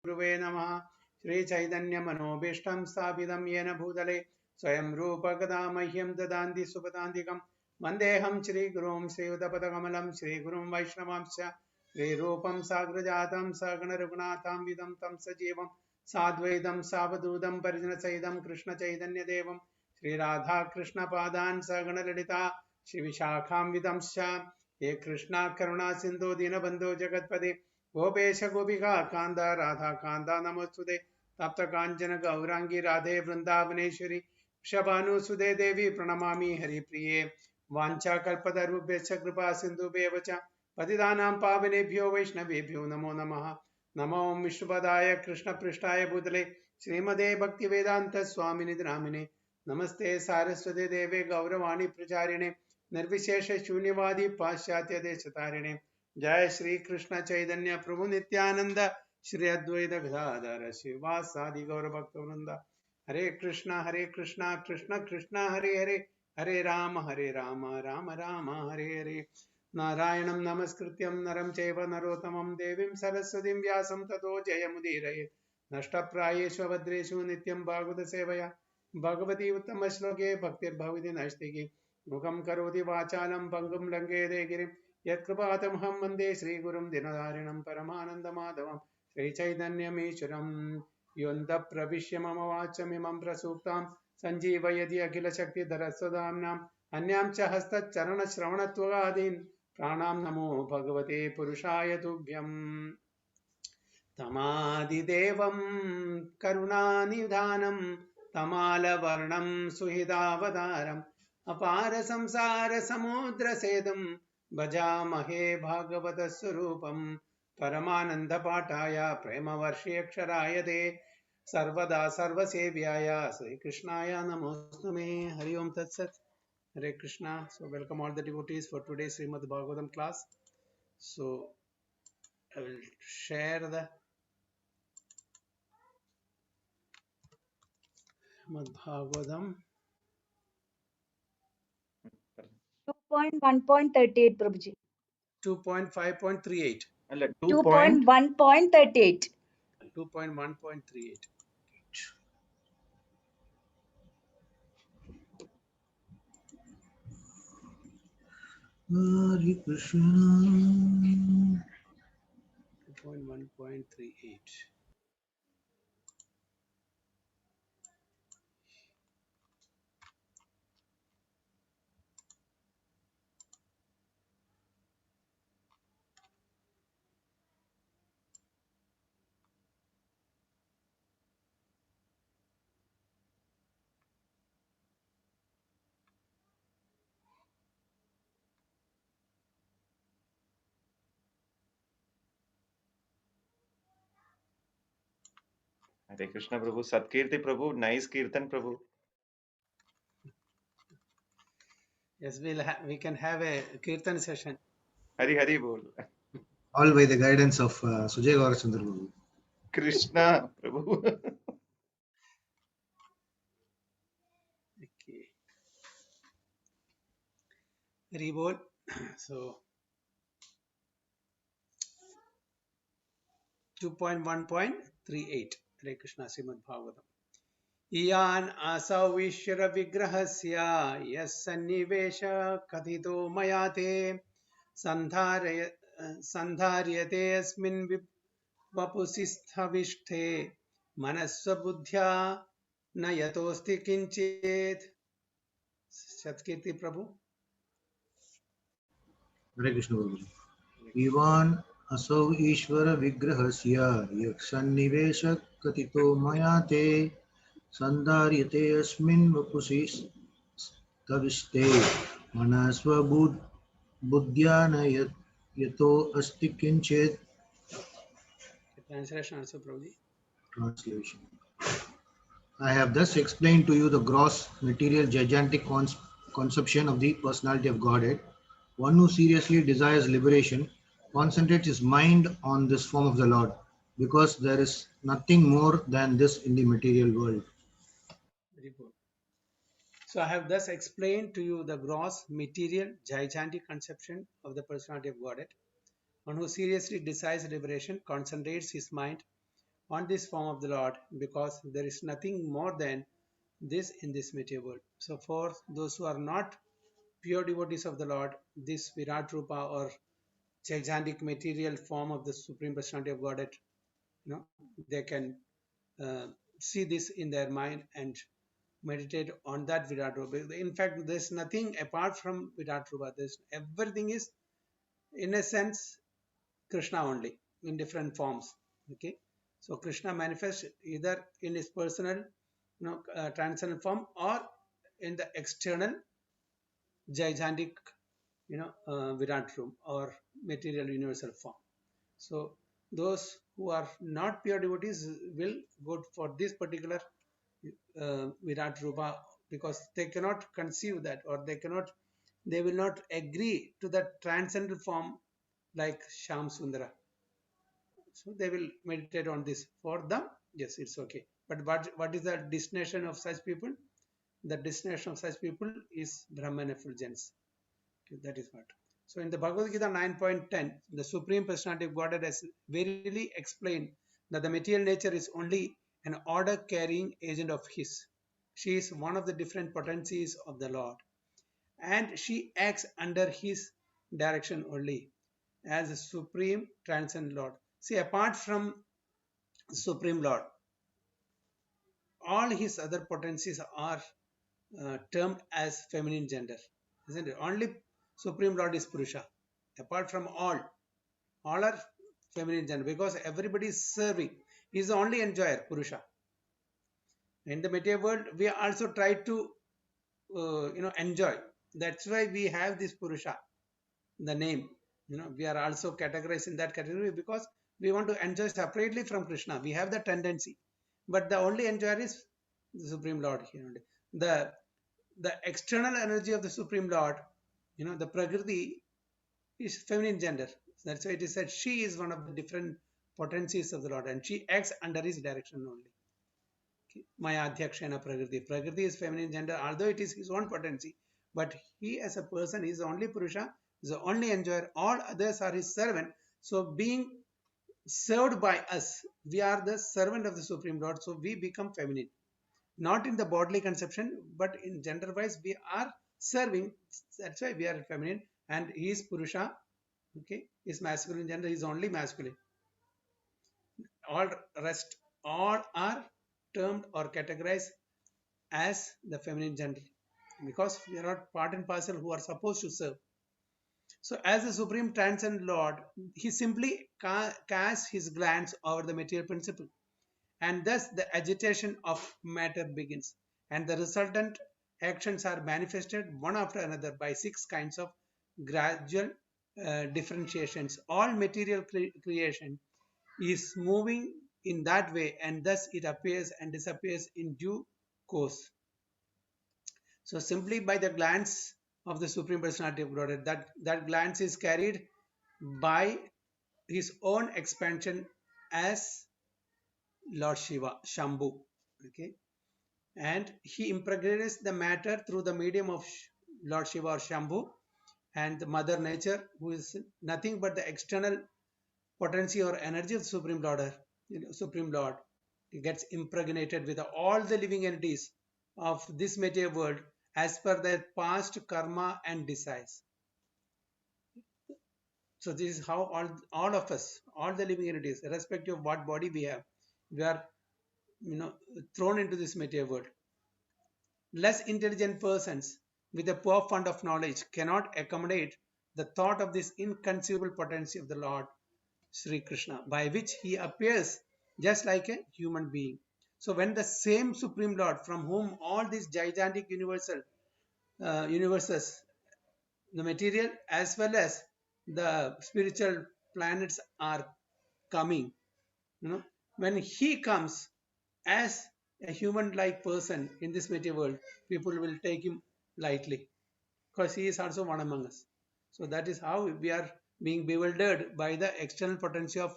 गुरुवे नमः। श्री चैतन्य मनोभीष्टं स्थापितं येन भूतले स्वयं रूप कदा मह्यं ददान्ति सुपदान्तिकं वन्देऽहं श्रीगुरुं श्रीयुतपदकमलं श्रीगुरुं वैष्णवांश्च श्रीरूपं साग्रजातं सगणरघुनाथां विदं तं सजीवं साद्वैतं सावधूतं परिजनसहितं कृष्णचैतन्यदेवं श्रीराधा कृष्णपादान् सगणललिता श्रीविशाखां विदंश्च हे कृष्णा करुणा सिन्धु दीनबन्धो जगत्पते गोपेश गोपिका कांदा राधा कांदा नमोस्तुते तप्त कांचन गौरांगी राधे वृंदावनेश्वरी वृषभानुसुते देवी प्रणमामि हरिप्रिये वाञ्छाकल्पतरुभ्यश्च कृपा सिन्धुभ्येव च पतितानां पावनेभ्यो वैष्णवेभ्यो नमो नमः। नमो विष्णुपदाय कृष्णपृष्ठाय भूतले श्रीमदे भक्तिवेदान्त स्वामिनि नामिने नमस्ते सारस्वते देवे गौरवाणी प्रचारिणे निर्विशेष शून्यवादी पाश्चात्य देशतारिणे जय श्री कृष्ण चैतन्य प्रभु नित्यानंद श्री अद्वैत गदाधर श्रीवासादि गौर भक्तवृंद हरे कृष्णा कृष्ण कृष्ण हरे हरे हरे राम राम राम हरे हरे नारायणं नमस्कृत्यं नरं चैव नरोत्तमं देवीं सरस्वतीं व्यासं ततो जयमुदीरये नष्टप्रायेषु भद्रेषु नित्यं भागवत सेवया भगवती उत्तम श्लोके भक्तिर्भवति नैष्टिकी मुखं करोति वाचालं भङ्गुं लङ्घयते गिरिं यत्कृपातमहं वन्दे श्रीगुरुं दिनदारिणं परमानन्दमाधवं श्रीचैतन्यमीश्वरं योऽन्तः प्रविश्य मम वाचमिमं प्रसूक्तां सञ्जीवयति अखिलशक्तिधरस्वधाम्नाम् अन्यां च हस्तचरणश्रवणत्वगादीन् प्राणां नमो भगवते पुरुषाय तुभ्यम् तमादिदेवं करुणानिधानं तमालवर्णं सुहृदावतारम् अपार संसार समुद्र सेतुं भजामहे भागवत स्वरूपं परमानंद पाठाय प्रेमवर्षेक्षराय ते सर्वदा सर्वसेव्याय श्री कृष्णाय नमोस्तुमे। हरि ओम तत्सत। Hare Krishna. So welcome all the devotees for today's Srimad Bhagavatam class. So I will share the Srimad Bhagavatam 2.1.38 Prabhuji. 2.5.38. 2.1.38. 2.1.38. Hare Krishna. 2.1.38. Hare Krishna Prabhu, Satkirti Prabhu, nice Kirtan Prabhu. Yes, we can have a kirtan session. Hari Hari Bol. All by the guidance of Sujay Gaurachandra Prabhu. Krishna Prabhu. Okay. Hari Bol. So 2.1.38. Hare Krishna Srimad Bhagavatam. Iyan asau ishvara vigrahasya yas sannivesha kathito mayate sandharyate asmin vapusisthavishte manasva buddhya na yatosti kinchit. Satkirti Prabhu. Hare Krishna Prabhu. Ivan asau Ishvara vigrahasya yaksannivesha katito mayate sandharyate asmin vapusis taviste manasva buddhyana yato asti kinchet. Translation also Prabhuji. Translation. I have thus explained to you the gross, material, gigantic conception of the personality of Godhead. One who seriously desires liberation concentrates his mind on this form of the Lord, because there is nothing more than this in the material world. Very good. So I have thus explained to you the gross, material, gigantic conception of the personality of Godhead. One who seriously desires liberation concentrates his mind on this form of the Lord, because there is nothing more than this in this material world. So for those who are not pure devotees of the Lord, this Virat Rupa or gigantic material form of the Supreme Personality of Godhead, they can uh, see this in their mind and meditate on that Virat Rupa. In fact, there's nothing apart from Virat Rupa. There's everything is, in a sense, Krishna only in different forms. Okay, so Krishna manifests either in his personal, transcendental form, or in the external gigantic, Virat Room or material universal form. So those who are not pure devotees will go for this particular Virat Rupa, because they cannot conceive that, or they will not agree to that transcendental form like Sham Sundara. So they will meditate on this. For them, yes, it's okay. But what is the destination of such people? The destination of such people is Brahman effulgence. Okay, that is what. So in the Bhagavad Gita 9.10, the Supreme Personality of Godhead has verily explained that the material nature is only an order carrying agent of His. She is one of the different potencies of the Lord, and she acts under His direction only as the Supreme Transcendent Lord. See, apart from Supreme Lord, all His other potencies are termed as feminine gender, isn't it? Only Supreme Lord is Purusha. Apart from all are feminine gender, because everybody is serving. He is the only enjoyer, Purusha. In the material world, we also try to enjoy. That's why we have this Purusha, the name. We are also categorized in that category because we want to enjoy separately from Krishna. We have the tendency, but the only enjoyer is the Supreme Lord here. The external energy of the Supreme Lord, the Prakriti, is feminine gender. That's why it is said she is one of the different potencies of the Lord, and she acts under His direction only. Maya Adhyakshana Prakriti. Prakriti is feminine gender, although it is his own potency, but he as a person is the only Purusha, is the only enjoyer. All others are his servant. So being served by us, we are the servant of the Supreme Lord, so we become feminine. Not in the bodily conception, but in gender wise, we are serving. That's why we are feminine, and he is Purusha. Okay, is masculine gender, is only masculine. All rest, all are termed or categorized as the feminine gender, because we are not part and parcel who are supposed to serve. So as the Supreme Transcendent Lord, he simply casts his glance over the material principle, and thus the agitation of matter begins, and the resultant actions are manifested one after another by 6 kinds of gradual differentiations. All material creation is moving in that way, and thus it appears and disappears in due course. So simply by the glance of the Supreme Personality of Godhead, that glance is carried by his own expansion as Lord Shiva, Shambhu. Okay, and he impregnates the matter through the medium of Lord Shiva or Shambhu, and the Mother Nature, who is nothing but the external potency or energy of the Supreme Lord. Supreme Lord, he gets impregnated with all the living entities of this material world as per their past karma and desires. So this is how all of us, all the living entities, irrespective of what body we have, we are thrown into this material world. Less intelligent persons with a poor fund of knowledge cannot accommodate the thought of this inconceivable potency of the Lord Sri Krishna, by which he appears just like a human being. So when the same Supreme Lord, from whom all these gigantic universes, the material as well as the spiritual planets are coming, when he comes as a human-like person in this material world, people will take him lightly, because he is also one among us. So that is how we are being bewildered by the external potency of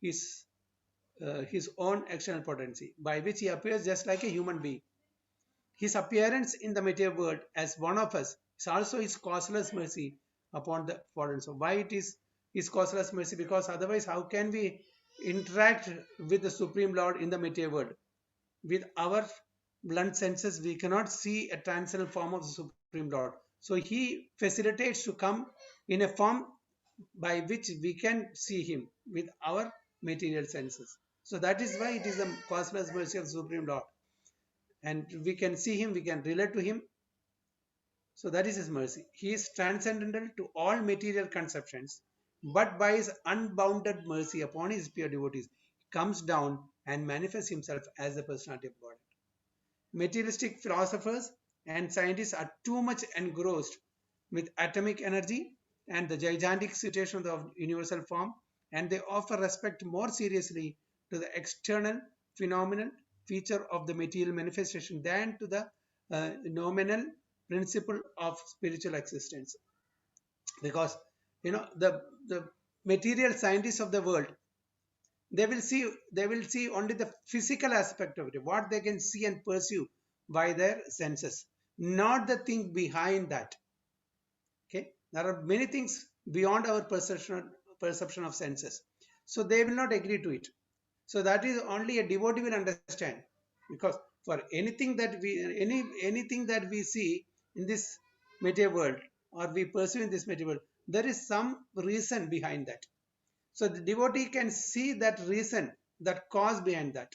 his own external potency, by which he appears just like a human being. His appearance in the material world as one of us is also his causeless mercy upon the fallen. So why it is his causeless mercy? Because otherwise, how can we interact with the Supreme Lord in the material world. With our blunt senses, we cannot see a transcendental form of the Supreme Lord. So he facilitates to come in a form by which we can see him with our material senses. So that is why it is the cosmos mercy of the Supreme Lord. And we can see him, we can relate to him. So that is his mercy. He is transcendental to all material conceptions, but by his unbounded mercy upon his pure devotees, he comes down and manifests himself as the personality of God. Materialistic philosophers and scientists are too much engrossed with atomic energy and the gigantic situation of the universal form, and they offer respect more seriously to the external phenomenal feature of the material manifestation than to the nominal principle of spiritual existence. Because the material scientists of the world, they will see only the physical aspect of it, what they can see and perceive by their senses, not the thing behind that. Okay, there are many things beyond our perception of senses, so they will not agree to it. So that is only a devotee will understand, because for anything that we see in this material world, or we perceive in this material world, there is some reason behind that. So the devotee can see that reason, that cause behind that.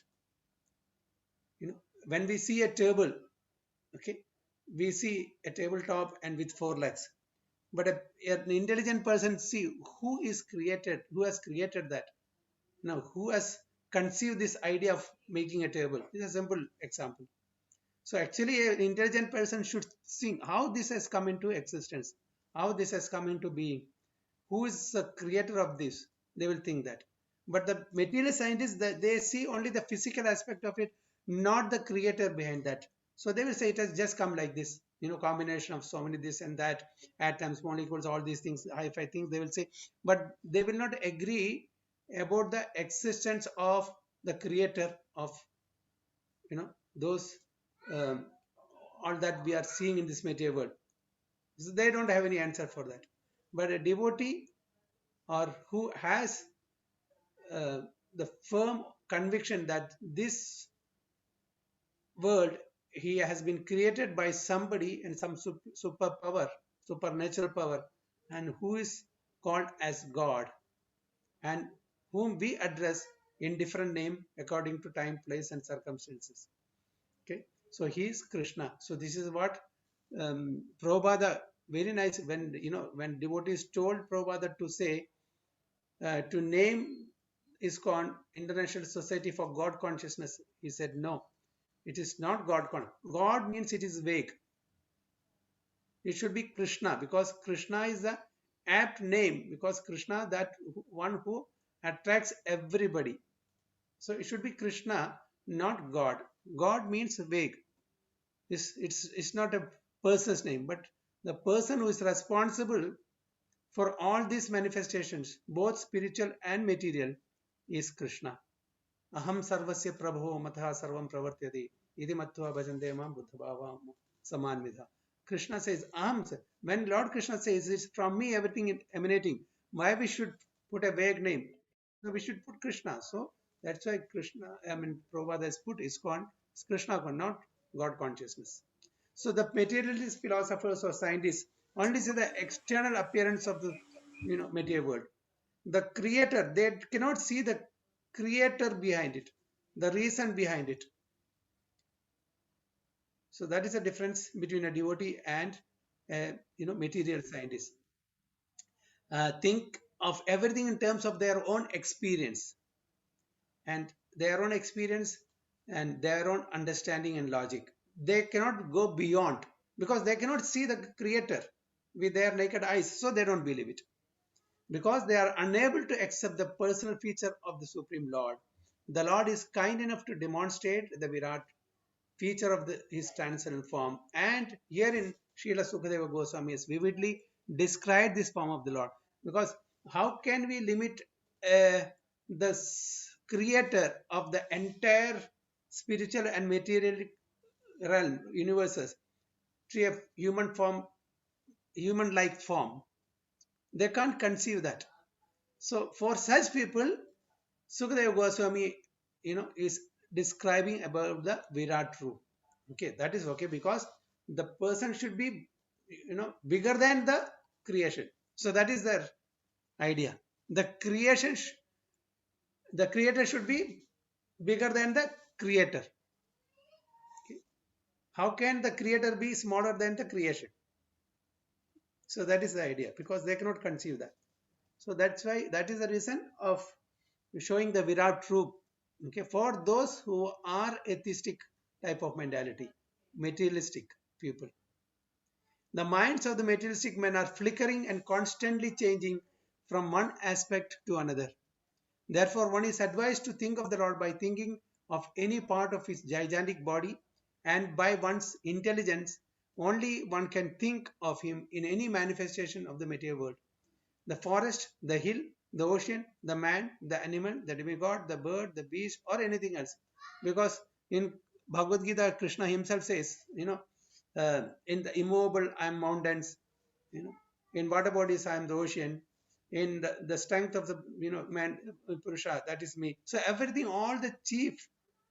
When we see a table, okay, we see a tabletop and with four legs. But an intelligent person see who has created that. Now, who has conceived this idea of making a table? This is a simple example. So actually, an intelligent person should think how this has come into existence, how this has come into being, who is the creator of this. They will think that. But the material scientists, they see only the physical aspect of it, not the creator behind that. So they will say it has just come like this, combination of so many this and that, atoms, molecules, all these things, hi-fi things, they will say. But they will not agree about the existence of the creator of those um, all that we are seeing in this material world. So they don't have any answer for that. But a devotee, or who has uh, the firm conviction that this world, he has been created by somebody and some super power, supernatural power, and who is called as God, and whom we address in different name according to time, place, and circumstances. Okay, so he is Krishna. So this is what Prabhupada, very nice, when devotees told Prabhupada to say, to name ISKCON, International Society for God Consciousness, he said no, it is not God. God means it is vague. It should be Krishna, because Krishna is the apt name, because Krishna, that one who attracts everybody. So it should be Krishna, not God. God means vague. It's not a person's name, but the person who is responsible for all these manifestations, both spiritual and material, is Krishna. Aham sarvasya prabho matha sarvam pravartyati idi matva bhajante mam buddhabhava samanvidha. Krishna says, Aham. When Lord Krishna says, it's from me everything is emanating, why we should put a vague name? No, we should put Krishna. So that's why Prabhupada has put ISKCON, Krishna, not God consciousness. So the materialist philosophers or scientists only see the external appearance of the material world. The creator, they cannot see the creator behind it, the reason behind it. So that is the difference between a devotee and a material scientist. Think of everything in terms of their own experience, and their own experience and their own understanding and logic. They cannot go beyond, because they cannot see the creator with their naked eyes, so they don't believe it, because they are unable to accept the personal feature of the Supreme Lord. The Lord is kind enough to demonstrate the Virat feature of his transcendental form, and herein Srila Sukadeva Goswami has vividly described this form of the Lord. Because how can we limit the creator of the entire spiritual and material realm, universes, to a human form, human-like form? They can't conceive that. So for such people, Sukadeva Goswami, is describing about the Virat Roop. Okay, that is okay because the person should be, bigger than the creation. So that is their idea. The creation, the creator should be bigger than the creator. Okay. How can the creator be smaller than the creation? So that is the idea because they cannot conceive that. So that's why that is the reason of showing the Virat Roop. Okay, for those who are atheistic type of mentality, materialistic people. The minds of the materialistic men are flickering and constantly changing from one aspect to another. Therefore, one is advised to think of the Lord by thinking of any part of his gigantic body, and by one's intelligence, only one can think of him in any manifestation of the material world. The forest, the hill, the ocean, the man, the animal, the demigod, the bird, the beast, or anything else. Because in Bhagavad Gita, Krishna himself says, in the immovable I am mountains, in water bodies I am the ocean, in the strength of the man Purusha, that is me. So everything, all the chief,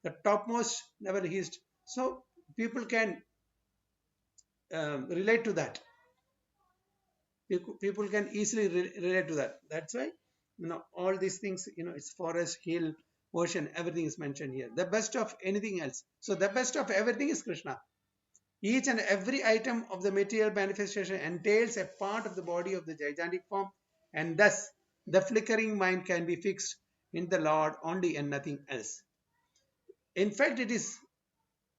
the topmost level he is. So people can relate to that. People can easily relate to that. That's why all these things, it's forest, hill, ocean, everything is mentioned here. The best of anything else. So the best of everything is Krishna. Each and every item of the material manifestation entails a part of the body of the gigantic form, and thus the flickering mind can be fixed in the Lord only and nothing else. In fact, it is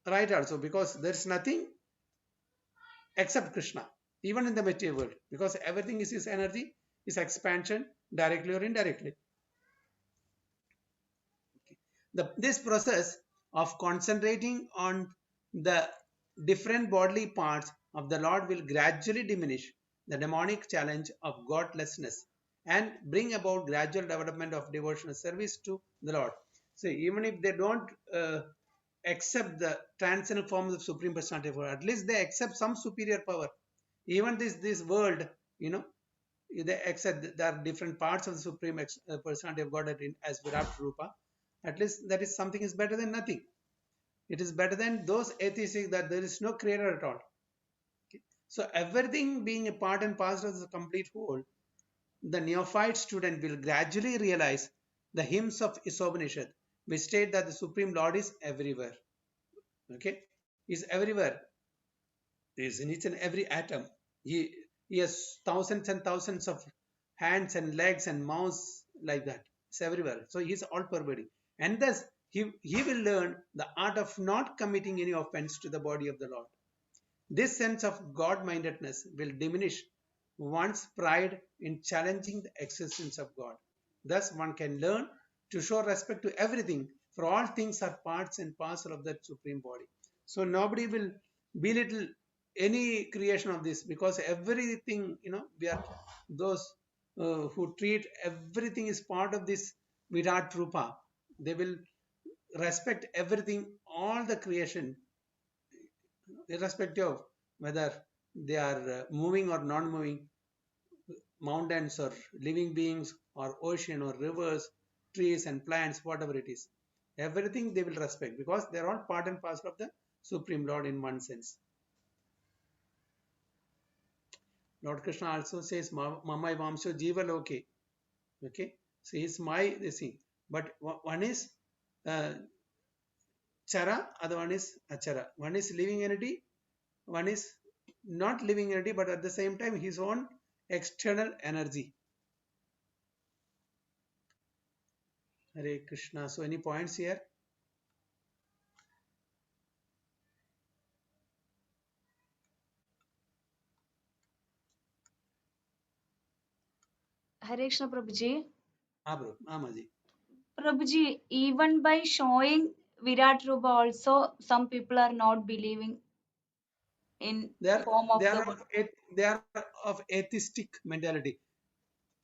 right also because there is nothing except Krishna, even in the material world, because everything is his energy, his expansion, directly or indirectly. This process of concentrating on the different bodily parts of the Lord will gradually diminish the demonic challenge of godlessness and bring about gradual development of devotional service to the Lord. So even if they don't accept the transcendental forms of Supreme Personality of God, at least they accept some superior power. Even this world, they accept there are different parts of the Supreme Personality of God as Virat Rupa. At least that is something is better than nothing. It is better than those atheists that there is no creator at all. Okay. So everything being a part and parcel of the complete whole, the neophyte student will gradually realize the hymns of Isopanishad, which state that the Supreme Lord is everywhere. Okay, is everywhere. He is in each and every atom. He has thousands and thousands of hands and legs and mouths like that. It's everywhere. So he is all pervading. And thus he will learn the art of not committing any offense to the body of the Lord. This sense of God-mindedness will diminish one's pride in challenging the existence of God. Thus, one can learn to show respect to everything, for all things are parts and parcel of that supreme body. So nobody will belittle any creation of this because everything, we are those who treat everything is part of this Virat Rupa. They will respect everything, all the creation, irrespective of whether they are moving or non-moving, mountains or living beings or ocean or rivers, trees and plants, whatever it is. Everything they will respect because they are all part and parcel of the Supreme Lord in one sense. Lord Krishna also says, Mamai Vamsho Jiva Loke. Okay, so he's my this thing. But one is Chara, other one is Achara. One is living entity, one is not living entity, but at the same time his own external energy. Hare Krishna. So any points here? Hare Krishna Prabhuji. Bro, Maji. Prabhuji, even by showing Virat Rupa also, some people are not believing in They are form they of the are of they are of atheistic mentality.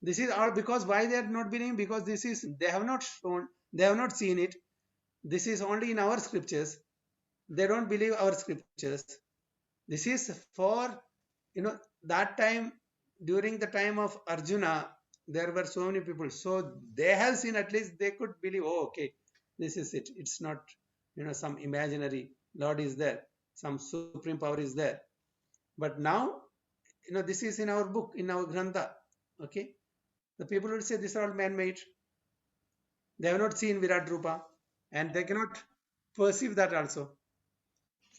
This is all because why they are not believing, because this is they have not shown, they have not seen it. This is only in our scriptures. They don't believe our scriptures. This is for that time, during the time of Arjuna. There were so many people. So they have seen, at least they could believe, oh, okay, this is it. It's not, some imaginary Lord is there, some supreme power is there. But now, this is in our book, in our Grantha. Okay. The people will say these are all man-made. They have not seen Virat Rupa and they cannot perceive that also.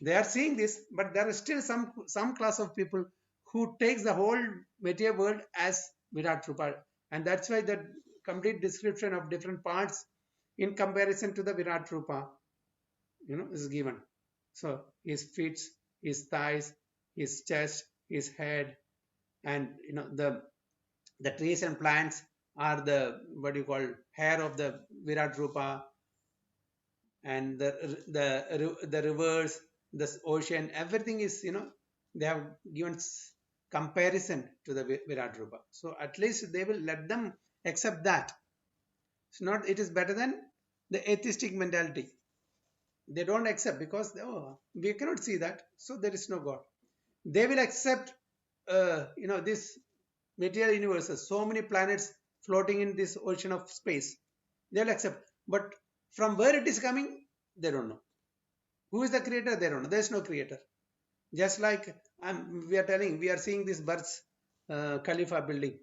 They are seeing this, but there is still some class of people who takes the whole material world as Virat Rupa, and that's why the complete description of different parts in comparison to the Virat Rupa, is given. So his feet, his thighs, his chest, his head, and the trees and plants are the what you call hair of the Virat Rupa, and the rivers, the ocean, everything is, they have given comparison to the Virat Rupa. So at least they will let them accept that. It's not, it is better than the atheistic mentality. They don't accept because we cannot see that, so there is no God. They will accept, this material universes, so many planets floating in this ocean of space. They'll accept, but from where it is coming, they don't know. Who is the creator? They don't know. There is no creator. Just like we are seeing this Burj Khalifa building.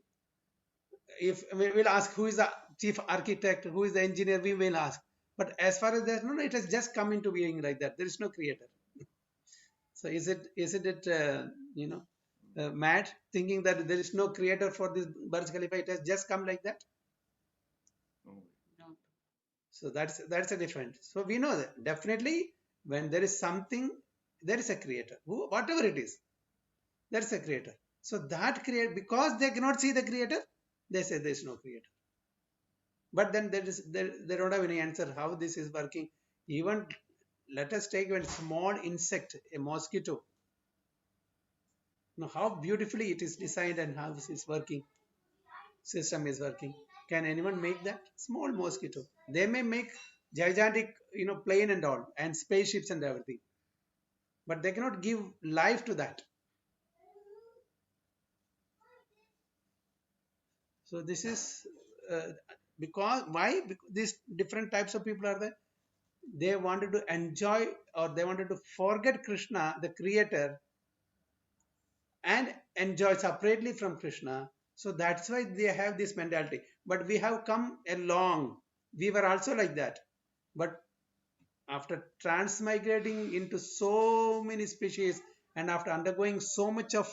If we will ask who is the chief architect, who is the engineer, we will ask. But as far as that, no, it has just come into being like that. There is no creator. So isn't it mad thinking that there is no creator for this Burj Khalifa? It has just come like that. No. So that's a difference. So we know that definitely when there is something, there is a creator. Whatever it is, there is a creator. So that creator, because they cannot see the creator, they say there is no creator. But then they don't have any answer how this is working. Even let us take a small insect, a mosquito. How beautifully it is designed and how its working system is working. Can anyone make that small mosquito? They may make gigantic, plane and all, and spaceships and everything, but they cannot give life to that. So this is because why? Because these different types of people are there. They wanted to enjoy, or they wanted to forget Krishna, the creator, and enjoy separately from Krishna. So that's why they have this mentality. But we have come along. We were also like that. But after transmigrating into so many species and after undergoing so much of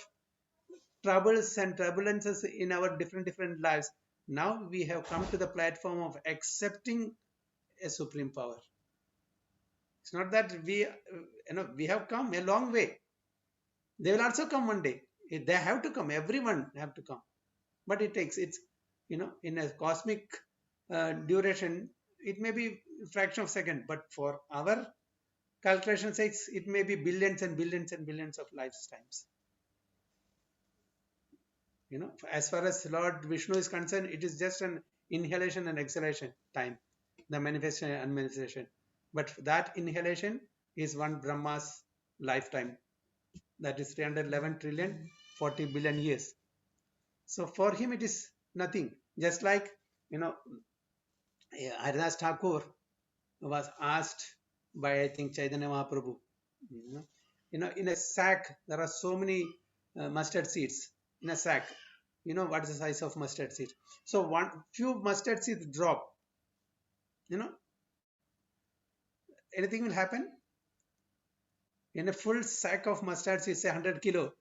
troubles and turbulences in our different lives, now we have come to the platform of accepting a supreme power. It's not that we have come a long way. They will also come one day. They have to come. Everyone have to come. But it's in a cosmic duration, it may be a fraction of a second. But for our calculation sakes, it may be billions and billions and billions of lifetimes. As far as Lord Vishnu is concerned, it is just an inhalation and exhalation time, the manifestation and manifestation. But that inhalation is one Brahma's lifetime. That is 311 trillion 40 billion years. So for him it is nothing. Just like Haridas Thakur was asked by, I think, Chaitanya Mahaprabhu. In a sack there are so many mustard seeds in a sack. What is the size of mustard seed? So few mustard seeds drop. Anything will happen. In a full sack of mustard seeds, say 100 kilo,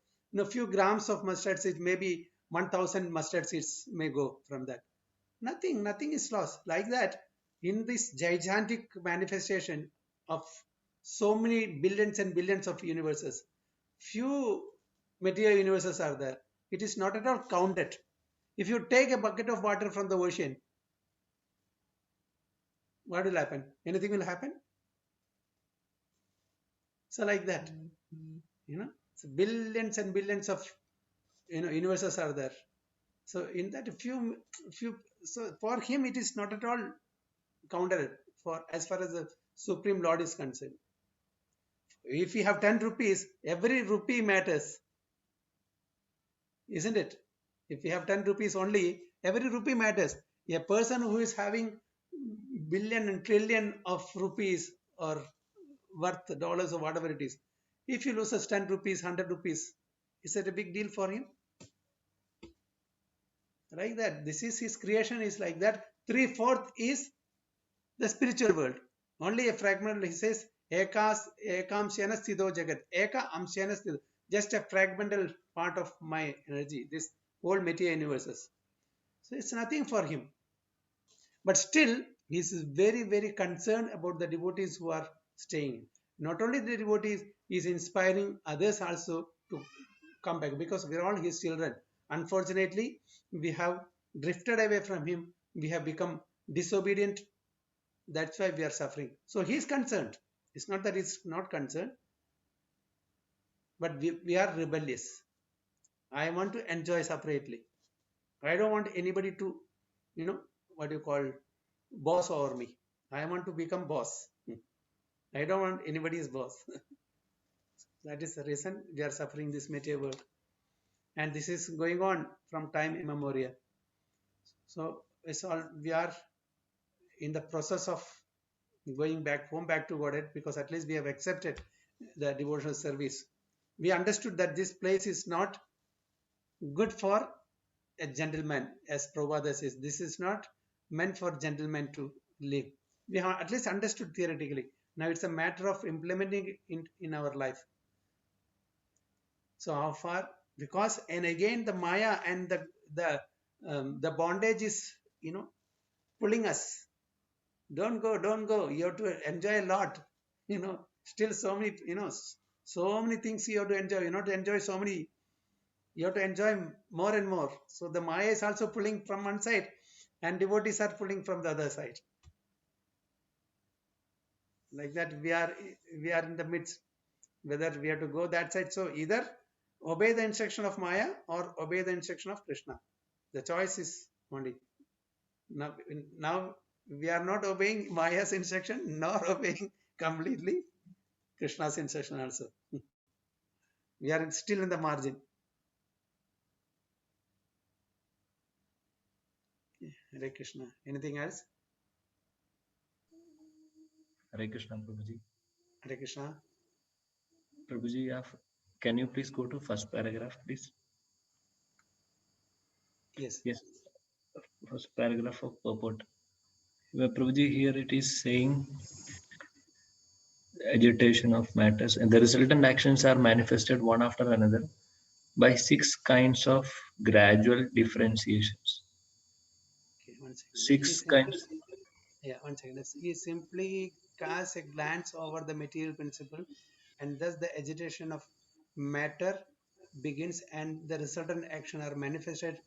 few grams of mustard seeds, maybe 1000 mustard seeds may go from that. Nothing is lost. Like that, in this gigantic manifestation of so many billions and billions of universes, few material universes are there. It is not at all counted. If you take a bucket of water from the ocean, what will happen? Anything will happen? So like that, so billions and billions of universes are there. So in that few, so for him it is not at all counted for as far as the Supreme Lord is concerned. If you have 10 rupees, every rupee matters, isn't it? If you have 10 rupees only, Every rupee matters. A person who is having billion and trillion of rupees or worth dollars or whatever it is, if he loses 10 rupees, 100 rupees, is it a big deal for him? Like that. This is his creation is like that. 3/4 is the spiritual world. Only a fragment, he says, ekamsyana sthido jagat. Eka amsyana sthido. Just a fragmental part of my energy, this whole material universes. So it's nothing for him. But still, he is very, very concerned about the devotees who are staying. Not only the devotees, he is inspiring others also to come back because we are all his children. Unfortunately, we have drifted away from him. We have become disobedient. That's why we are suffering. So he is concerned. It's not that he's not concerned, but we are rebellious. I want to enjoy separately. I don't want anybody to, what you call boss over me. I want to become boss. I don't want anybody's boss. That is the reason we are suffering this material world. And this is going on from time immemorial. So it's all we are in the process of going back home back to Godhead because at least we have accepted the devotional service. We understood that this place is not good for a gentleman, as Prabhupada says. This is not meant for gentlemen to live. We have at least understood theoretically. Now it's a matter of implementing it in our life. So how far? Because and again the Maya and the bondage is pulling us. Don't go, don't go. You have to enjoy a lot. Still so many so many things you have to enjoy. You not to enjoy so many. You have to enjoy more and more. So the Maya is also pulling from one side, and devotees are pulling from the other side. Like that, we are in the midst. Whether we have to go that side. So either obey the instruction of Maya or obey the instruction of Krishna. The choice is only now we are not obeying Maya's instruction nor obeying completely Krishna's instruction also. We are still in the margin. Hare Krishna. Anything else? Hare Krishna, Prabhuji. Hare Krishna. Prabhuji, can you please go to first paragraph, please? Yes. Yes, first paragraph of purport. Where Prabhuji, here it is saying agitation of matters and the resultant actions are manifested one after another by 6 kinds of gradual differentiations. Okay, one second. 6 kinds. One second. He simply casts a glance over the material principle, and thus the agitation of matter begins, and the resultant action are manifested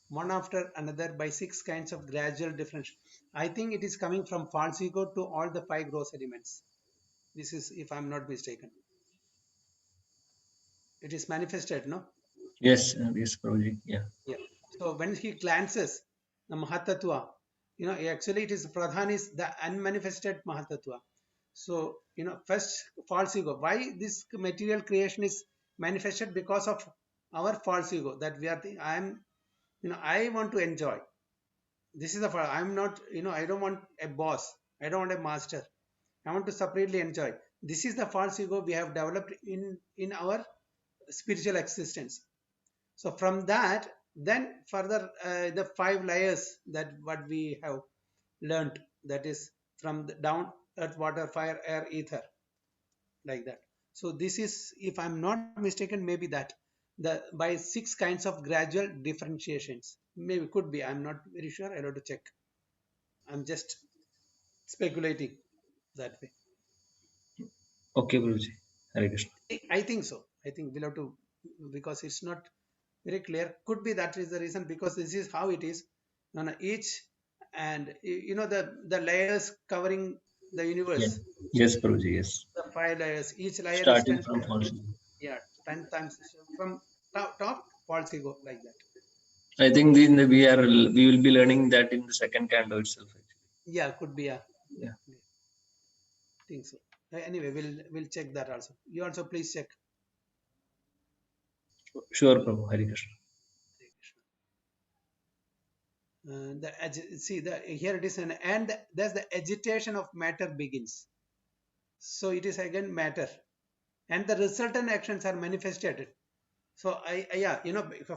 one after another by 6 kinds of gradual difference. I think it is coming from false ego to all the 5 gross elements. This is, if I'm not mistaken. It is manifested, no? Yes, yes, Prabhuji. Yeah. Yeah. So when he glances the Mahatattva, actually it is Pradhan is the unmanifested Mahatattva. So, first false ego. Why this material creation is manifested? Because of our false ego that we are, I want to enjoy. This is the first. I'm not, I don't want a boss. I don't want a master. I want to separately enjoy. This is the false ego we have developed in our spiritual existence. So from that, then further the 5 layers that what we have learnt, that is from the down earth, water, fire, air, ether, like that. So this is, if I'm not mistaken, maybe that the by 6 kinds of gradual differentiations. Maybe could be. I'm not very sure. I'll have to check. I'm just speculating that way. Okay, Prabhuji. Hare Krishna. I think so. I think we'll have to, because it's not very clear. Could be that is the reason, because this is how it is. Each and the layers covering the Yeah. universe. Yes, Prabhuji. Yes. The 5 layers. Each layer is Starting 10 from times. false. Yeah, 10 times from top false ego, like that. I think we will be learning that in the second canto itself. Actually. Yeah, could be. Yeah, Yeah. think so. Anyway, we'll check that also. You also please check. Sure, Prabhu. Hare Krishna. Hare Krishna. Here it is and thus the agitation of matter begins. So it is again matter, and the resultant actions are manifested. So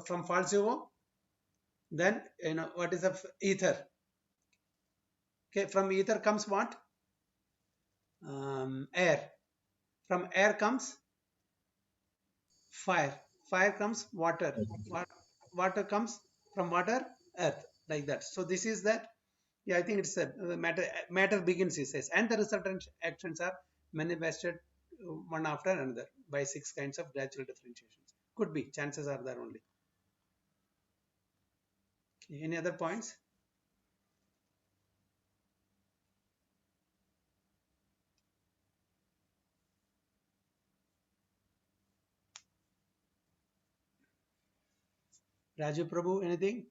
from falso, then what is the ether? Okay, from ether comes what? Air. From air comes fire. Fire comes water. Water comes from water, earth, like that. So this is that. Yeah, I think it's a matter. Matter begins, he says, and the resultant actions are manifested one after another by 6 kinds of gradual differentiations. Could be. Chances are there only. Okay, any other points? Raju Prabhu, anything?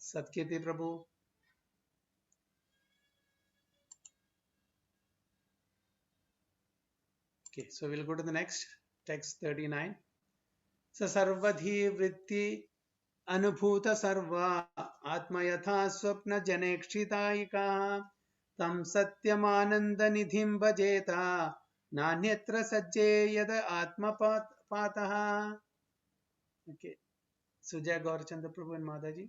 Satkirti Prabhu. Okay, so we'll go to the next text 39. So sarvadhi vritti अनुभूत सर्वा आत्मा यथा स्वप्न जनेक्षितायिका तम सत्यमानंद निधिं भजेता नान्यत्र सज्जे यद आत्मपातः. Okay, Sujay Gaurachandra Prabhu and Mataji.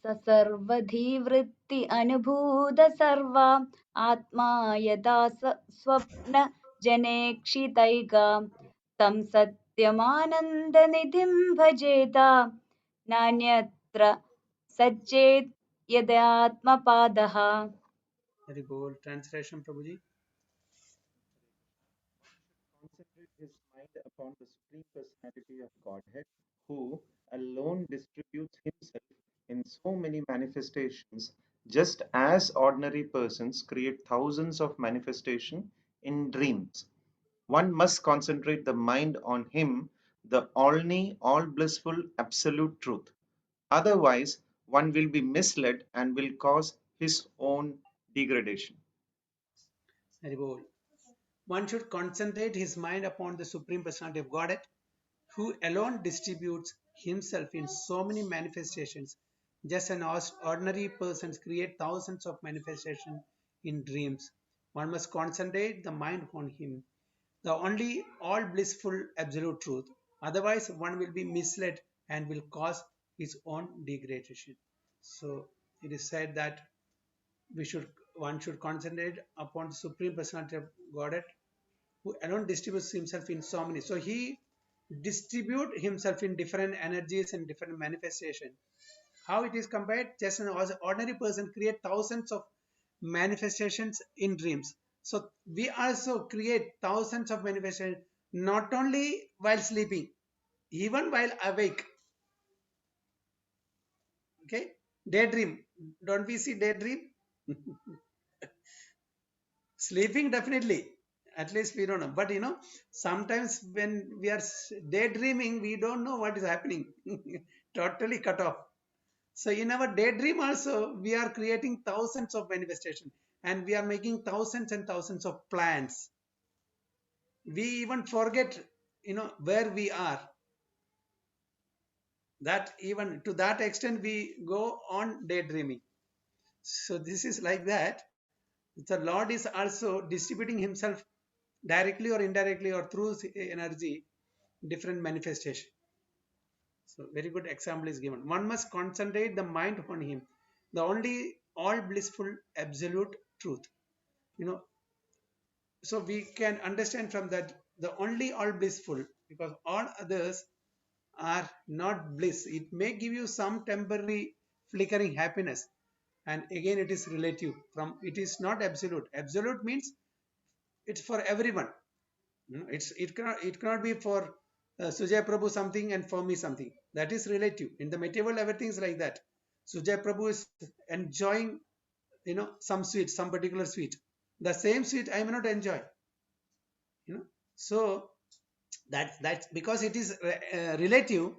स सर्वधीवृत्ति अनुभूत सर्वा आत्मा यदा स्वप्न जनेक्षितैका तं सत्यमानन्दनिधिं भजेता नान्यत्र सच्चेत् यदात्मपादः. Very bold translation, Prabhuji. Concentrate his mind upon the Supreme Personality of Godhead, who alone distributes himself in so many manifestations, just as ordinary persons create thousands of manifestations in dreams. One must concentrate the mind on him, the only all blissful absolute truth. Otherwise, one will be misled and will cause his own degradation. Very bold. One should concentrate his mind upon the Supreme Personality of Godhead, who alone distributes himself in so many manifestations. Just an ordinary person create thousands of manifestations in dreams. One must concentrate the mind upon him, the only all blissful absolute truth. Otherwise, one will be misled and will cause his own degradation. So it is said that one should concentrate upon the Supreme Personality of Godhead, who alone distributes himself in so many. So he distribute himself in different energies and different manifestation. How it is compared? Just an ordinary person create thousands of manifestations in dreams. So we also create thousands of manifestations not only while sleeping, even while awake. Okay, daydream. Don't we see daydream? Sleeping definitely. At least we don't know. But sometimes when we are daydreaming, we don't know what is happening. Totally cut off. So in our daydream also, we are creating thousands of manifestations and we are making thousands and thousands of plans. We even forget, where we are. That even to that extent, we go on daydreaming. So this is like that. The Lord is also distributing himself directly or indirectly or through energy, different manifestation. So very good example is given. One must concentrate the mind upon him, the only all blissful absolute truth. So we can understand from that the only all blissful, because all others are not bliss. It may give you some temporary flickering happiness, and again it is relative. It is not absolute. Absolute means it's for everyone. It cannot be for Sujay Prabhu something and for me something. That is relative. In the material world, everything is like that. Sujay Prabhu is enjoying, some sweet, some particular sweet. The same sweet I may not enjoy. So that's because it is relative.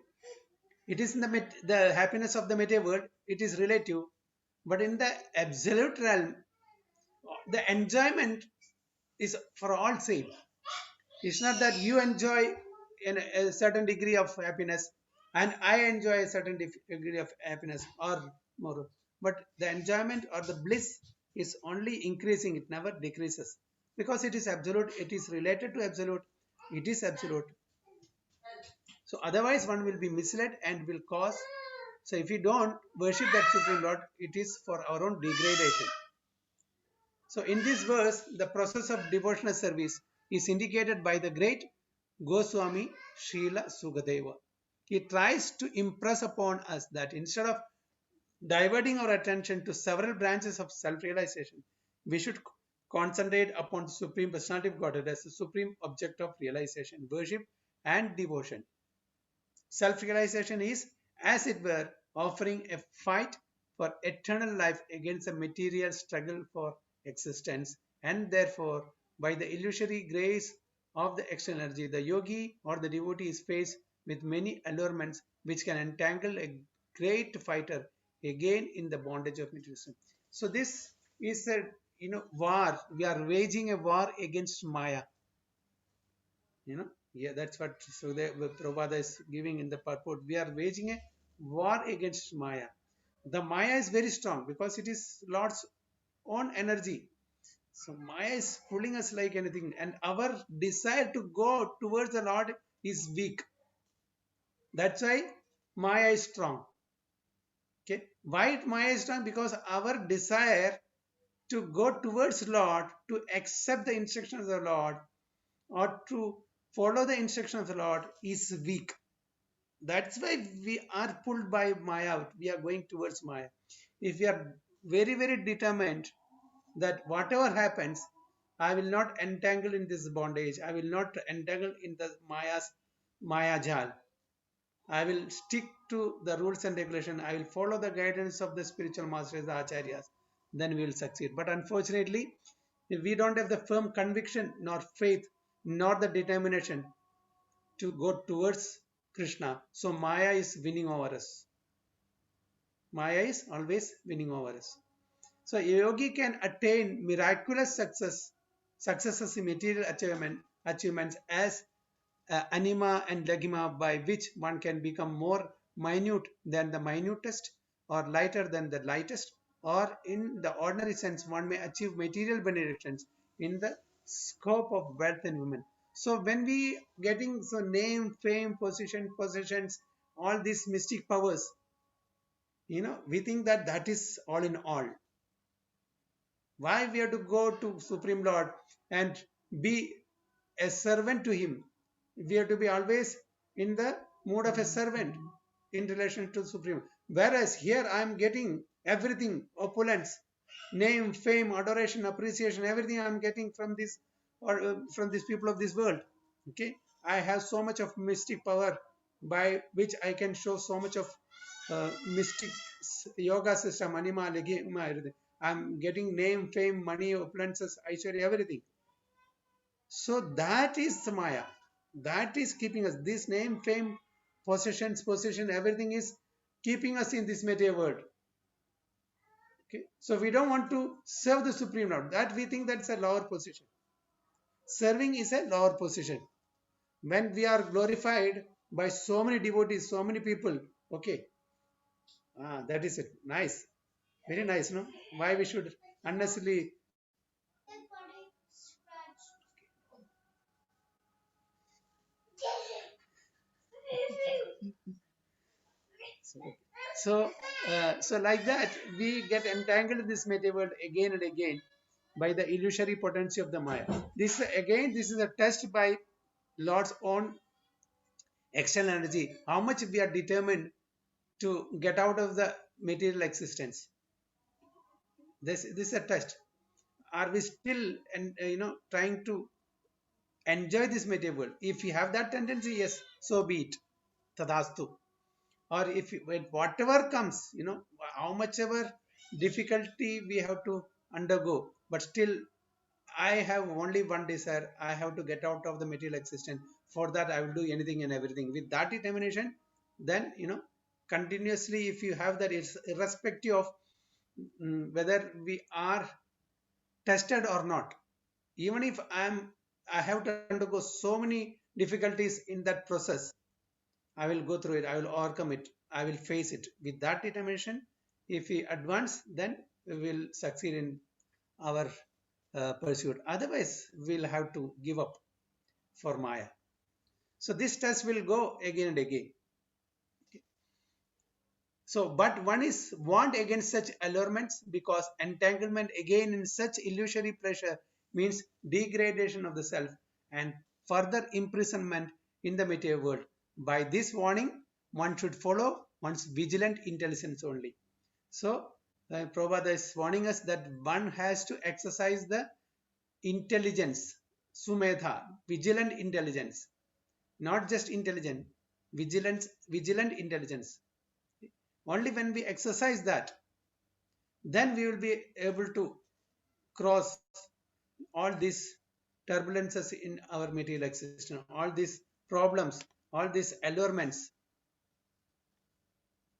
It is in the happiness of the material world. It is relative, but in the absolute realm, the enjoyment is for all same. It's not that you enjoy a certain degree of happiness, and I enjoy a certain degree of happiness or more. But the enjoyment or the bliss is only increasing, it never decreases. Because it is absolute, it is related to absolute, it is absolute. So otherwise one will be misled and will cause. So if we don't worship that Supreme Lord, it is for our own degradation. So in this verse, the process of devotional service is indicated by the great Goswami Srila Sukadeva. He tries to impress upon us that instead of diverting our attention to several branches of self-realization, we should concentrate upon the Supreme Personality of Godhead as the supreme object of realization, worship and devotion. Self-realization is, as it were, offering a fight for eternal life against a material struggle for existence, and therefore, by the illusory grace of the external energy, the yogi or the devotee is faced with many allurements which can entangle a great fighter again in the bondage of materialism. So this is a war. We are waging a war against Maya. Yeah, that's what Prabhupada is giving in the purport. We are waging a war against Maya. The Maya is very strong because it is Lord's own energy. So Maya is pulling us like anything, and our desire to go towards the Lord is weak. That's why Maya is strong. Okay, why Maya is strong? Because our desire to go towards Lord, to accept the instructions of the Lord, or to follow the instructions of the Lord is weak. That's why we are pulled by Maya. We are going towards Maya. If we are very, very determined that whatever happens, I will not entangle in this bondage. I will not entangle in the Maya Jal. I will stick to the rules and regulation. I will follow the guidance of the spiritual masters, the acharyas. Then we will succeed. But unfortunately, if we don't have the firm conviction, nor faith, nor the determination to go towards Krishna, so Maya is winning over us. Maya is always winning over us. So a yogi can attain miraculous successes in material achievements as anima and legima, by which one can become more minute than the minutest or lighter than the lightest, or in the ordinary sense one may achieve material benedictions in the scope of wealth and women. So when we getting name, fame, possessions, all these mystic powers, we think that that is all in all. Why we have to go to Supreme Lord and be a servant to him? We have to be always in the mood of a servant in relation to Supreme. Whereas here I am getting everything, opulence, name, fame, adoration, appreciation, everything I am getting from this, or from these people of this world. Okay, I have so much of mystic power by which I can show so much of mystic yoga system, anima, legima, everything. I'm getting name, fame, money, opulences, aishwarya, everything. So that is Maya. That is keeping us. This name, fame, possession, everything is keeping us in this material world. Okay. So we don't want to serve the Supreme Lord. That we think that's a lower position. Serving is a lower position. When we are glorified by so many devotees, so many people, okay. That is it. Nice. Very nice, no? Why we should unnecessarily. So like that, we get entangled in this material world again and again by the illusory potency of the Maya. This is a test by Lord's own external energy. How much we are determined to get out of the material existence. This is a test. Are we still trying to enjoy this material world? If we have that tendency, yes, so be it. Tadastu. Or if whatever comes, how much ever difficulty we have to undergo, but still I have only one desire. I have to get out of the material existence. For that I will do anything and everything. With that determination, then continuously, if you have that, it's irrespective of whether we are tested or not. Even if I have to undergo so many difficulties in that process, I will go through it, I will overcome it, I will face it. With that determination, if we advance, then we will succeed in our pursuit. Otherwise, we'll have to give up for Maya. So this test will go again and again. So, but one is warned against such allurements, because entanglement again in such illusory pleasure means degradation of the self and further imprisonment in the material world. By this warning, one should follow one's vigilant intelligence only. So, Prabhupada is warning us that one has to exercise the intelligence, sumedha, vigilant intelligence, not just intelligent, vigilant intelligence. Only when we exercise that, then we will be able to cross all these turbulences in our material existence, all these problems, all these allurements.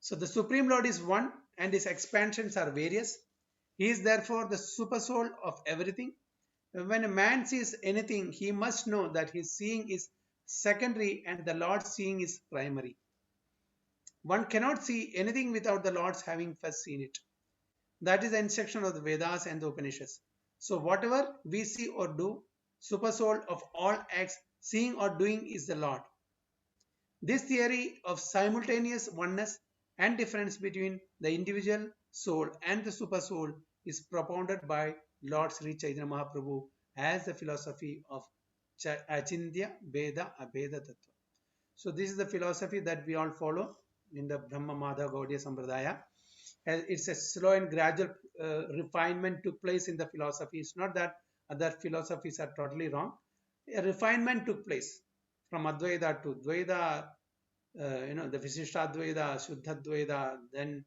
So the Supreme Lord is one and his expansions are various. He is therefore the super soul of everything. When a man sees anything, he must know that his seeing is secondary and the Lord's seeing is primary. One cannot see anything without the Lord's having first seen it. That is the instruction of the Vedas and the Upanishads. So whatever we see or do, super soul of all acts, seeing or doing is the Lord. This theory of simultaneous oneness and difference between the individual soul and the super soul is propounded by Lord Sri Chaitanya Mahaprabhu as the philosophy of Achintya Veda Abheda Tattva. So this is the philosophy that we all follow in the Brahma Madha Gaudiya Sampradaya. It's a slow and gradual refinement took place in the philosophy. It's not that other philosophies are totally wrong. A refinement took place from Advaita to Dvaita, the Visishtadvaita, Shuddhadvaita, then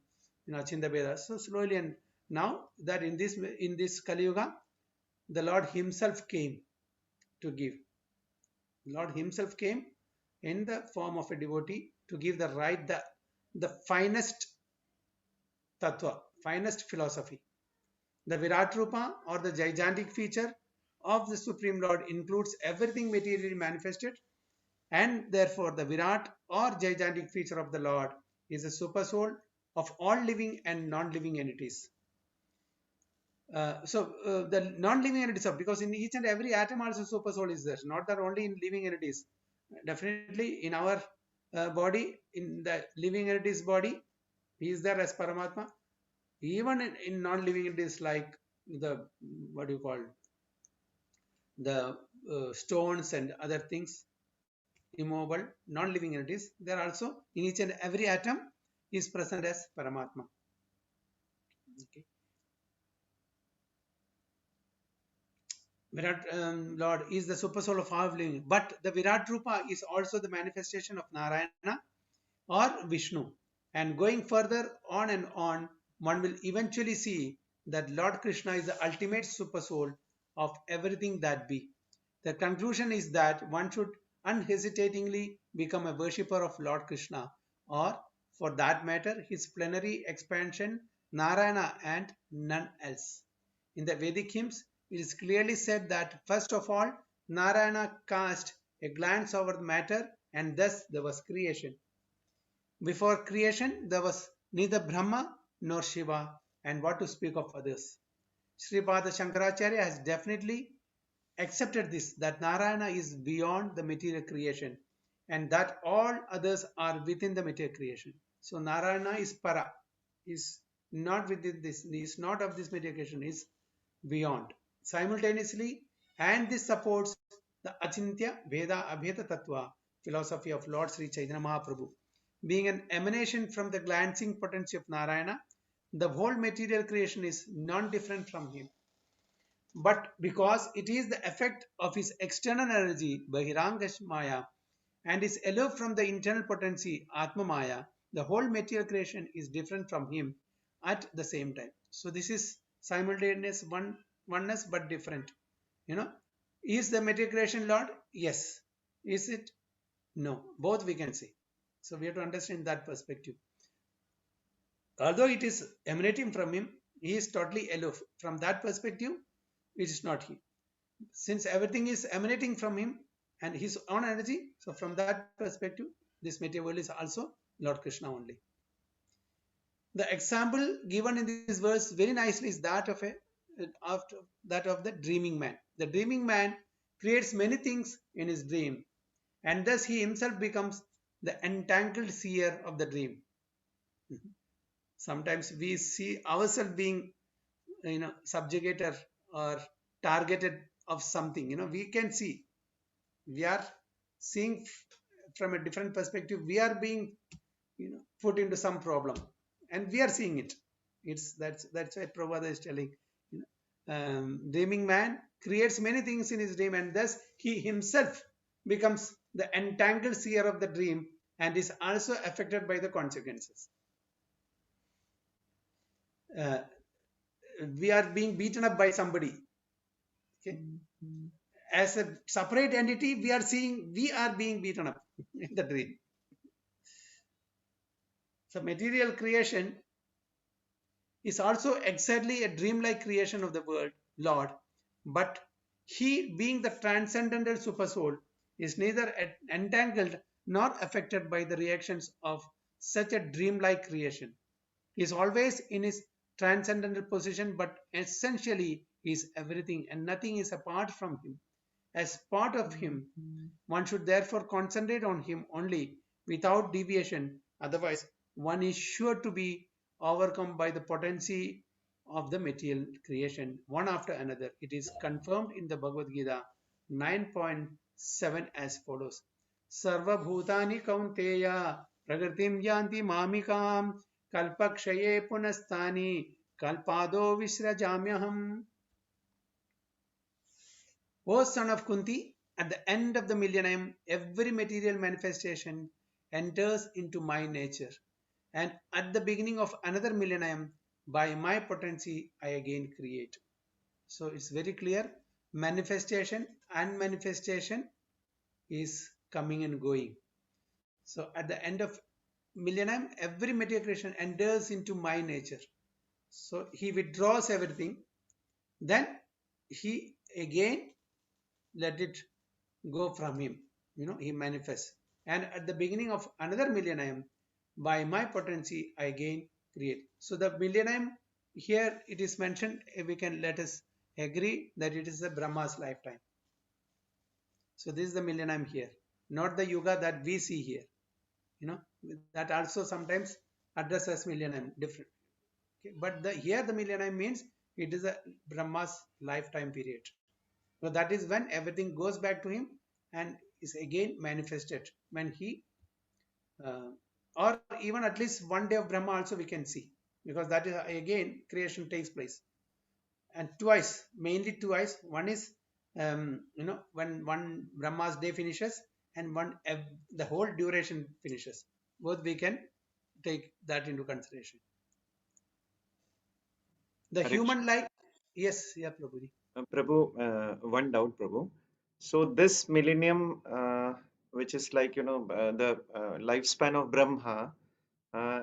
Achinta Veda. So slowly, and now that in this Kali Yuga, the Lord Himself came to give. The Lord Himself came in the form of a devotee to give the finest tattva, finest philosophy. The Virat Rupa, or the gigantic feature of the Supreme Lord, includes everything materially manifested, and therefore the Virat or gigantic feature of the Lord is the super soul of all living and non-living entities. The non-living entities, because in each and every atom also super soul is there, not that only in living entities. Definitely in our body, in the living entities body, he is there as Paramatma. Even in non-living entities like the, what do you call, the stones and other things, immobile, non-living entities, they are also in each and every atom is present as Paramatma. Okay. Virat Lord is the super soul of all living, but the Virat Rupa is also the manifestation of Narayana or Vishnu. And going further on and on, one will eventually see that Lord Krishna is the ultimate super soul of everything that be. The conclusion is that one should unhesitatingly become a worshipper of Lord Krishna, or for that matter, his plenary expansion, Narayana, and none else. In the Vedic hymns, it is clearly said that first of all, Narayana cast a glance over the matter, and thus there was creation. Before creation, there was neither Brahma nor Shiva, and what to speak of others. Sripada Shankaracharya has definitely accepted this, that Narayana is beyond the material creation and that all others are within the material creation. So Narayana is para, is not within this, is not of this material creation, is beyond. Simultaneously, and this supports the Achintya Veda Abheda Tattva philosophy of Lord Sri Chaitanya Mahaprabhu. Being an emanation from the glancing potency of Narayana, the whole material creation is non-different from him. But because it is the effect of his external energy, Bahiranga Maya, and is aloof from the internal potency, Atma Maya, the whole material creation is different from him at the same time. So this is simultaneous oneness but different. Is the material creation Lord? Yes. Is it? No. Both we can say. So we have to understand that perspective. Although it is emanating from him, he is totally aloof. From that perspective, it is not he. Since everything is emanating from him and his own energy. So from that perspective, this material world is also Lord Krishna only. The example given in this verse very nicely is that of the dreaming man. The dreaming man creates many things in his dream, and thus he himself becomes the entangled seer of the dream. Sometimes we see ourselves being, subjugated or targeted of something. We can see, we are seeing from a different perspective. We are being, put into some problem, and we are seeing it. That's why Prabhupada is telling, dreaming man creates many things in his dream, and thus he himself becomes the entangled seer of the dream and is also affected by the consequences. Uh, we are being beaten up by somebody. Okay? As a separate entity, we are seeing we are being beaten up in the dream. So material creation is also exactly a dreamlike creation of the world, Lord, but he, being the transcendental supersoul, is neither entangled nor affected by the reactions of such a dreamlike creation. He is always in his transcendental position, but essentially he is everything and nothing is apart from him. As part of him, one should therefore concentrate on him only without deviation, otherwise one is sure to be overcome by the potency of the material creation, one after another. It is confirmed in the Bhagavad Gita 9.7 as follows. Sarva bhutani kaunteya pragritim yanti mamikam kalpakshaye punastani kalpado visrajamyaham. O son of Kunti, at the end of the millennium, every material manifestation enters into my nature. And at the beginning of another millennium, by my potency, I again create. So it's very clear. Manifestation and manifestation is coming and going. So at the end of millennium, every material creation enters into my nature. So he withdraws everything. Then he again let it go from him. He manifests. And at the beginning of another millennium, by my potency, I again create. So the millennium here it is mentioned, we can let us agree that it is the Brahma's lifetime. So this is the millennium here, not the yuga that we see here. That also sometimes addresses millennium different. Okay? But here the millennium means it is a Brahma's lifetime period. So that is when everything goes back to him and is again manifested when he or even at least one day of Brahma also we can see, because that is again creation takes place, and twice, mainly twice. One is when one Brahma's day finishes and one the whole duration finishes. Both we can take that into consideration. The Hare Krishna. human life, yes, yeah, Prabhuji. Prabhu, one doubt, Prabhu. So this millennium, which is like the lifespan of Brahma, uh,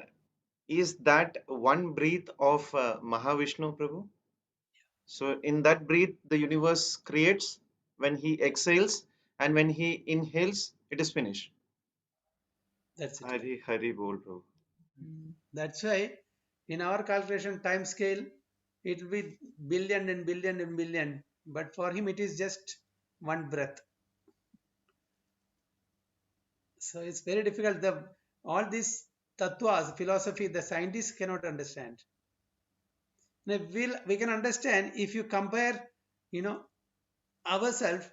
is that one breath of Mahavishnu, Prabhu? So in that breath, the universe creates when he exhales, and when he inhales, it is finished. That's it. Hari Hari Bol, Prabhu. That's why in our calculation time scale, it will be billion and billion and billion, but for him it is just one breath. So it's very difficult. All these tattvas, philosophy, the scientists cannot understand. Now we can understand if you compare, ourselves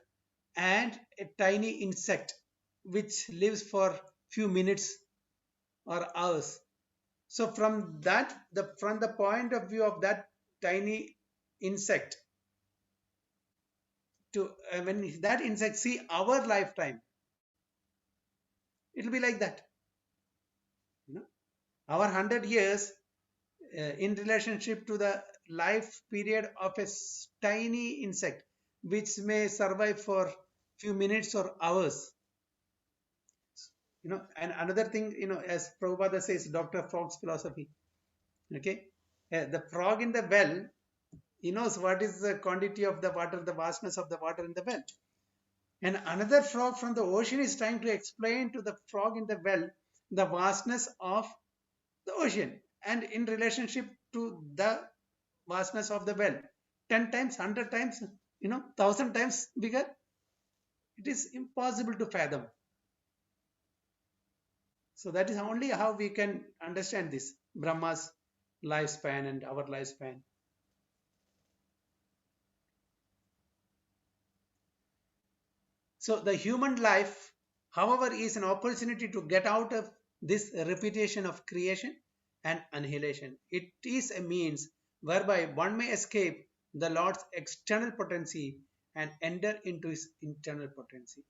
and a tiny insect which lives for few minutes or hours. So from the point of view of that tiny insect, to when that insect see our lifetime, it will be like that. Our 100 years in relationship to the life period of a tiny insect, which may survive for few minutes or hours. And another thing, as Prabhupada says, Dr. Frog's philosophy. Okay, the frog in the well, he knows what is the quantity of the water, the vastness of the water in the well. And another frog from the ocean is trying to explain to the frog in the well the vastness of the ocean and in relationship to the vastness of the well. 10 times, 100 times, 1000 times bigger. It is impossible to fathom. So that is only how we can understand this Brahma's lifespan and our lifespan. So the human life, however, is an opportunity to get out of this repetition of creation and annihilation. It is a means whereby one may escape the Lord's external potency and enter into his internal potency.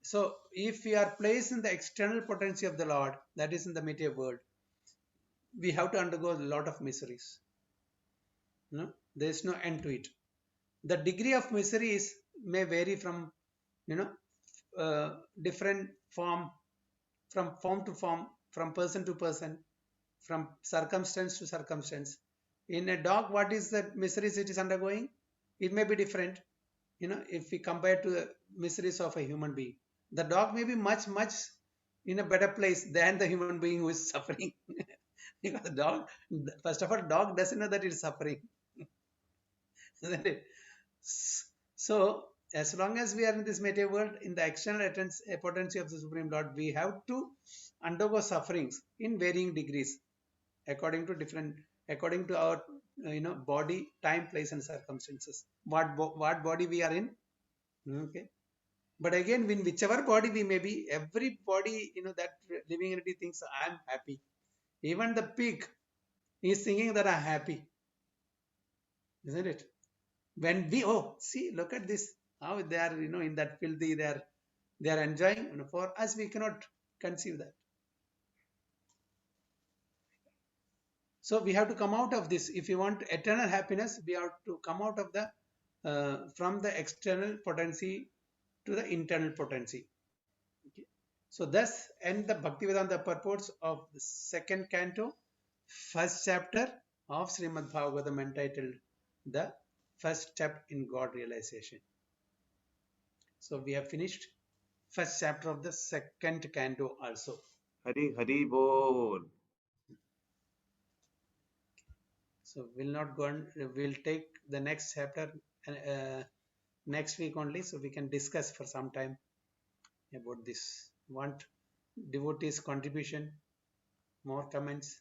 So if we are placed in the external potency of the Lord, that is in the material world, we have to undergo a lot of miseries. There is no end to it. The degree of misery may vary from different form, from form to form, from person to person, from circumstance to circumstance. In a dog, what is the miseries it is undergoing? It may be different, if we compare to the miseries of a human being. The dog may be much in a better place than the human being who is suffering. Because the dog, first of all, dog doesn't know that it is suffering. Isn't it? So, as long as we are in this material world, in the external potency of the Supreme Lord, we have to undergo sufferings in varying degrees, according to our body, time, place, and circumstances. What body we are in, okay. But again, in whichever body we may be, every body, that living entity thinks I am happy. Even the pig is thinking that I am happy, isn't it? When we see, look at this, how they are in that filthy, they are enjoying. For us, we cannot conceive that. So we have to come out of this. If you want eternal happiness, we have to come out of the from the external potency to the internal potency. Okay. So thus end the Bhaktivedanta purports of the second canto, first chapter of Srimad Bhagavatam, entitled The First Step in God Realization. So we have finished first chapter of the second canto also. Hari Hari Bol. So we'll not go on, we'll take the next chapter next week only, so we can discuss for some time about this. Want devotees contribution, more comments?